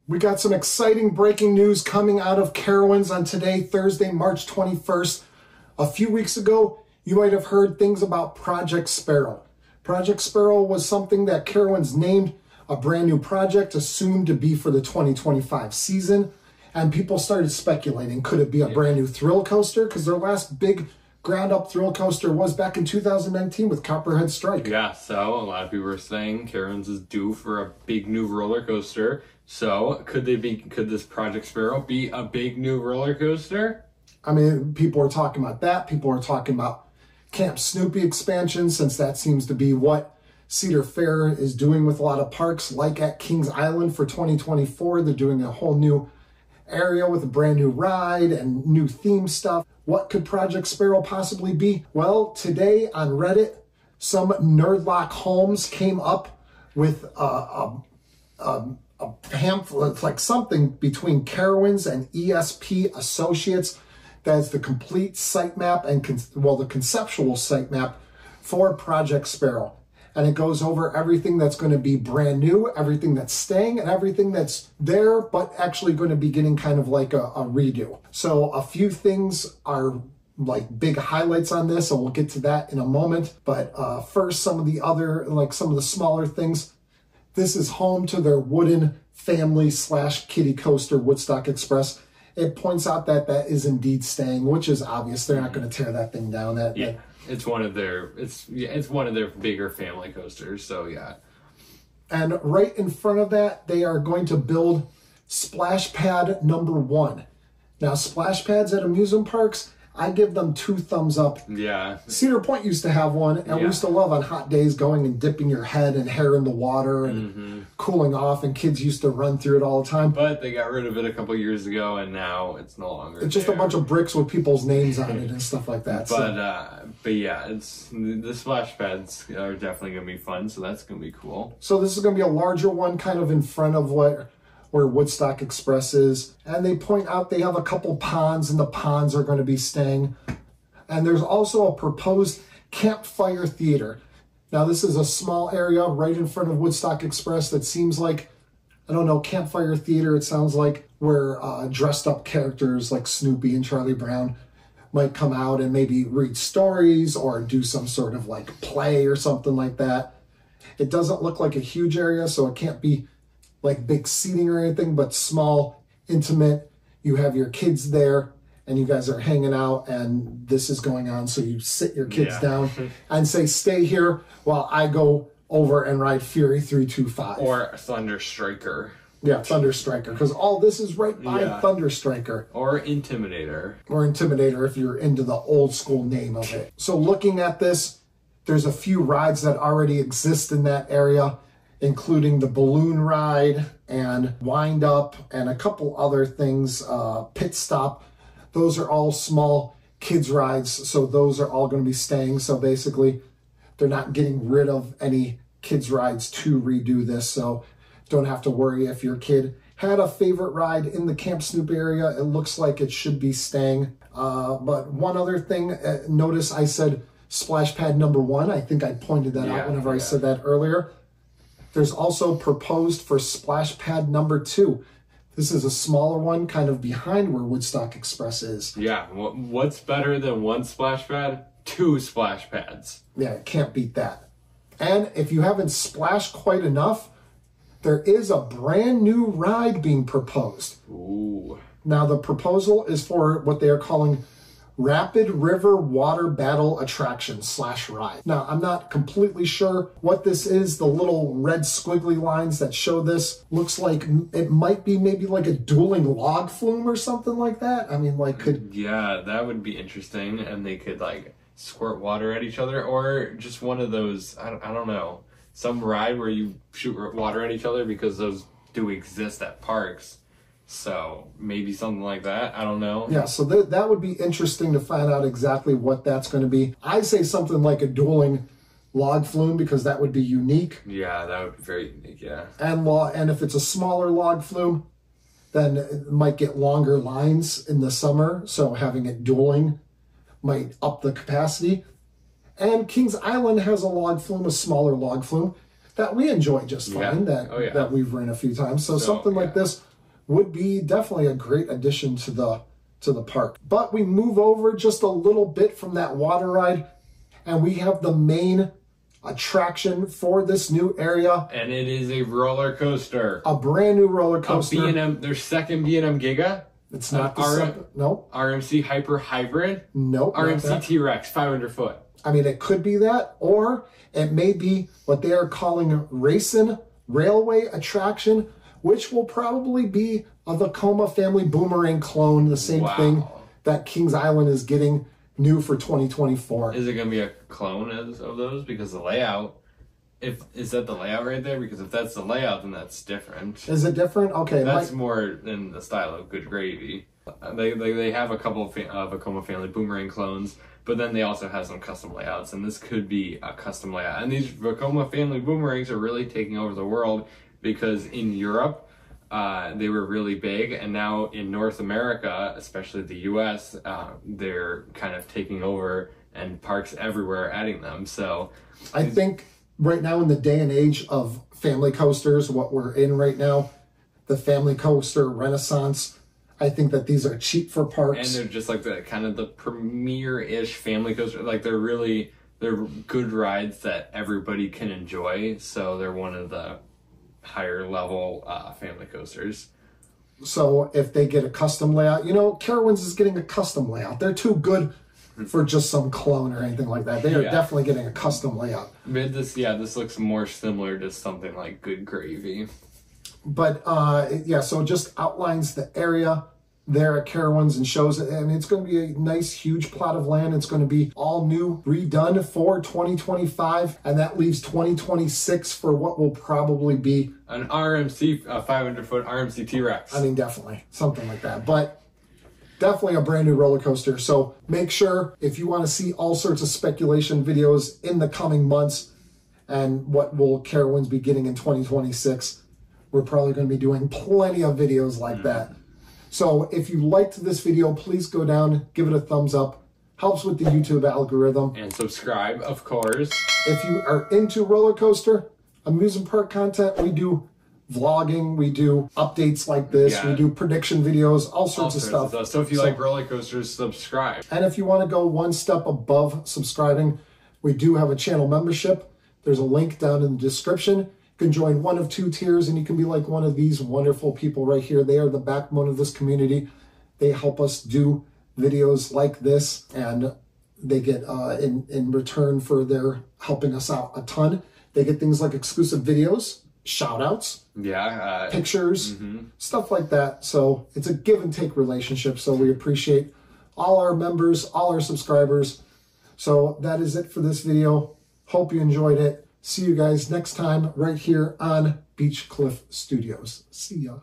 We got some exciting breaking news coming out of Carowinds on today, Thursday, March 21st. A few weeks ago, you might have heard things about Project Sparrow. Project Sparrow was something that Carowinds named a brand new project, assumed to be for the 2025 season. And people started speculating, could it be a brand new thrill coaster? Because their last big ground-up thrill coaster was back in 2019 with Copperhead Strike. Yeah, so a lot of people were saying Carowinds is due for a big new roller coaster. So could this Project Sparrow be a big new roller coaster? I mean, people are talking about that. People are talking about Camp Snoopy expansion, since that seems to be what Cedar Fair is doing with a lot of parks, like at Kings Island for 2024. They're doing a whole new area with a brand new ride and new theme stuff. What could Project Sparrow possibly be? Well, today on Reddit, some Nerdlock homes came up with a pamphlet, like something between Carowinds and ESP Associates. That's the complete sitemap and, the conceptual sitemap for Project Sparrow. And it goes over everything that's going to be brand new, everything that's staying, and everything that's there, but actually going to be getting kind of like a redo. So a few things are like big highlights on this, and we'll get to that in a moment. But first, some of the smaller things. This is home to their wooden family / kiddie coaster, Woodstock Express. It points out that that is indeed staying, which is obvious. They're not going to tear that thing down. It's one of their bigger family coasters, so yeah. And right in front of that, they are going to build Splash Pad #1. Now, splash pads at amusement parks, I give them 2 thumbs up. Yeah. Cedar Point used to have one, and we used to love on hot days going and dipping your head and hair in the water and cooling off, and kids used to run through it all the time. But they got rid of it a couple years ago, and now it's no longer It's just a bunch of bricks with people's names on it and stuff like that. But yeah, the splash pads are definitely going to be fun, so that's going to be cool. So this is going to be a larger one, kind of in front of where Woodstock Express is. And they point out they have a couple ponds, and the ponds are going to be staying. And there's also a proposed campfire theater. Now, this is a small area right in front of Woodstock Express that seems like, I don't know, campfire theater, it sounds like, where dressed up characters like Snoopy and Charlie Brown might come out and maybe read stories or do some sort of like play or something like that. It doesn't look like a huge area, so it can't be like big seating or anything, but small, intimate. You have your kids there and you guys are hanging out and this is going on. So you sit your kids down and say, stay here while I go over and ride Fury 325. Or Thunder Striker. Yeah, Thunder Striker, because all this is right by Thunder Striker. Or Intimidator. Or Intimidator if you're into the old school name of it. So looking at this, there's a few rides that already exist in that area, including the balloon ride and wind up and a couple other things, pit stop. Those are all small kids rides, so those are all going to be staying. So basically, they're not getting rid of any kids rides to redo this, so don't have to worry if your kid had a favorite ride in the Camp Snoop area. It looks like it should be staying. But one other thing, notice I said Splash Pad #1. I think I pointed that out whenever I said that earlier. There's also proposed for Splash Pad #2. This is a smaller one, kind of behind where Woodstock Express is. Yeah, what's better than 1 splash pad? 2 splash pads. Yeah, can't beat that. And if you haven't splashed quite enough, there is a brand new ride being proposed. Ooh. Now, the proposal is for what they are calling Rapid River Water Battle Attraction / ride. Now, I'm not completely sure what this is. The little red squiggly lines that show this looks like it might be maybe like a dueling log flume or something like that. I mean, like Yeah, that would be interesting. And they could like squirt water at each other, or just one of those, I don't know, some ride where you shoot water at each other, because those do exist at parks. So maybe something like that. I don't know. Yeah, so that would be interesting to find out exactly what that's going to be. I say something like a dueling log flume, because that would be unique. Yeah, that would be very unique, yeah. And if it's a smaller log flume, then it might get longer lines in the summer. So having it dueling might up the capacity. And Kings Island has a log flume, a smaller log flume, that we enjoy just fine, that we've ridden a few times. So something like this would be definitely a great addition to the park. But we move over just a little bit from that water ride, and we have the main attraction for this new area. And it is a roller coaster. A brand new roller coaster. B&M, their second B&M Giga. It's not the no. RMC Hyper Hybrid. Nope. RMC T-Rex, 500 foot. I mean, it could be that, or it may be what they are calling Racing Railway Attraction, which will probably be a Vekoma family boomerang clone, the same thing that Kings Island is getting new for 2024. Is it going to be a clone of those? Because the layout, is that the layout right there? Because if that's the layout, then that's different. Is it different? Okay. That's more in the style of Good Gravy. They have a couple of Vekoma family boomerang clones, but then they also have some custom layouts, and this could be a custom layout. And these Vekoma family boomerangs are really taking over the world, because in Europe, they were really big, and now in North America, especially the US, they're kind of taking over, and parks everywhere are adding them. So I think right now, in the day and age of family coasters, what we're in right now, the family coaster renaissance, I think that these are cheap for parks. And they're just like the kind of the premier-ish family coaster. Like they're good rides that everybody can enjoy. So they're one of the higher level family coasters. So if they get a custom layout, Carowinds is getting a custom layout. They're too good for just some clone or anything like that. They are definitely getting a custom layout. But this looks more similar to something like Good Gravy. But so it just outlines the area there at Carowinds and shows it. And it's going to be a nice, huge plot of land. It's going to be all new, redone for 2025. And that leaves 2026 for what will probably be an RMC, 500-foot RMC T-Rex. I mean, definitely something like that. But definitely a brand new roller coaster. So make sure, if you want to see all sorts of speculation videos in the coming months and what will Carowinds be getting in 2026, we're probably going to be doing plenty of videos like that. So if you liked this video, please go down, give it a thumbs up. Helps with the YouTube algorithm. And subscribe, of course. If you are into roller coaster, amusement park content, we do vlogging, we do updates like this, we do prediction videos, all sorts of stuff. So if you like roller coasters, subscribe. And if you want to go one step above subscribing, we do have a channel membership. There's a link down in the description. You can join one of 2 tiers, and you can be like one of these wonderful people right here. They are the backbone of this community. They help us do videos like this, and they get in return for their helping us out a ton. They get things like exclusive videos, shout outs, pictures, stuff like that. So it's a give and take relationship. So we appreciate all our members, all our subscribers. So that is it for this video. Hope you enjoyed it. See you guys next time right here on Beach Cliff Studios. See ya.